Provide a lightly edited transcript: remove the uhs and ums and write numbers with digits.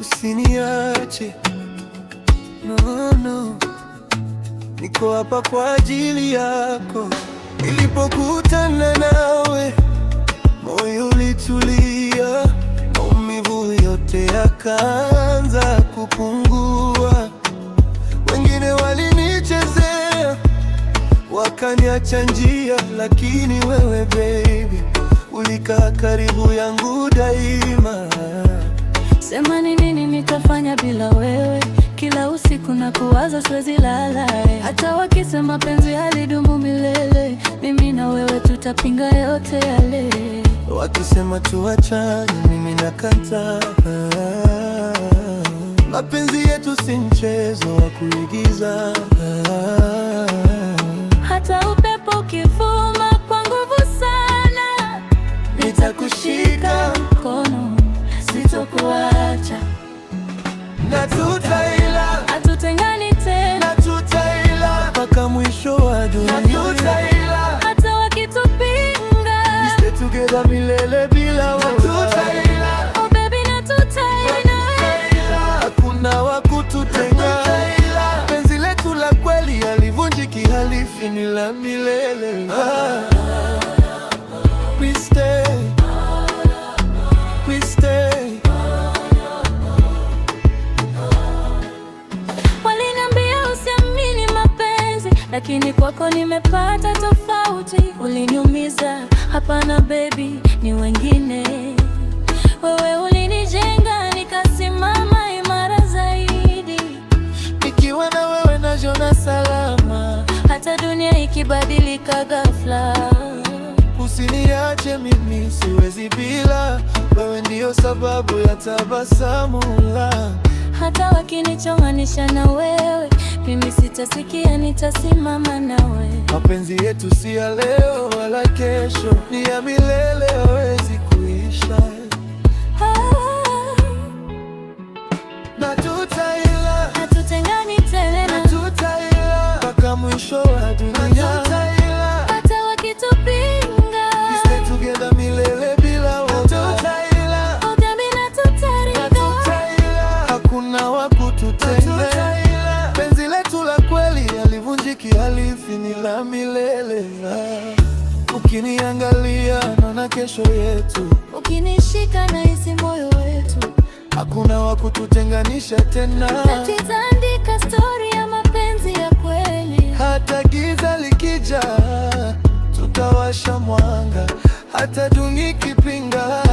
Usiniache, no, no. Niko hapa kwa ajili yako. Nilipokutana nawe, moyo ulitulia, maumivu yote yakaanza kupungua. Wengine walinichezea, wakaniacha njia, lakini wewe baby, ulikaa karibu yangu daima. Sema ni nini nitafanya bila wewe? Kila usiku na kuwaza, siwezi lala. Hata wakisema penzi halidumu milele, mimi na wewe tutapinga yote yale. Wakisema tuachane, mimi nakataa. Mapenzi yetu si mchezo wa kuigiza. Hata upepo ukivuma kwa nguvu sana, nitakushika mkono, sitokuacha. Na tutaila, hatutengani tena. na tutaila mpaka mwisho wa dunia. Na tutaila, hata wakitupinga, we stay together milele bila wewe. Tutaila, oh baby, na tutaila. Hakuna wa kututenga. Penzi letu la kweli halivunjiki, halifi, ni la milele. We stay, we stay. Lakini kwako nimepata tofauti. Uliniumiza, hapana baby, ni wengine. Wewe ulinijenga, nikasimama imara zaidi. Nikiwa na wewe najiona salama, hata dunia ikibadilika ghafla. Usiniache, mimi siwezi bila wewe, ndio sababu ya tabasamu langu. Hata wakinichonganisha na wewe, mimi sitasikia, nitasimama nawe. Mapenzi yetu si ya leo wala kesho, ni ya milele, hawezi kuisha. Na tutaila, hatutengani tena. na tutaila mpaka mwisho wa dunia. Hata wakitupinga, we stay together milele bila wewe. Tutaila, oh baby, na tutaila. Hakuna wa kututenga. Penzi letu la kweli halivunjiki, halifi, ni la milele. Ukiniangalia naona kesho yetu, ukinishika nahisi moyo wetu. hakuna wa kututenganisha tena. Tutaandika story ya mapenzi ya kweli. Hata giza likija, tutawasha mwanga, hata dunia ikipinga.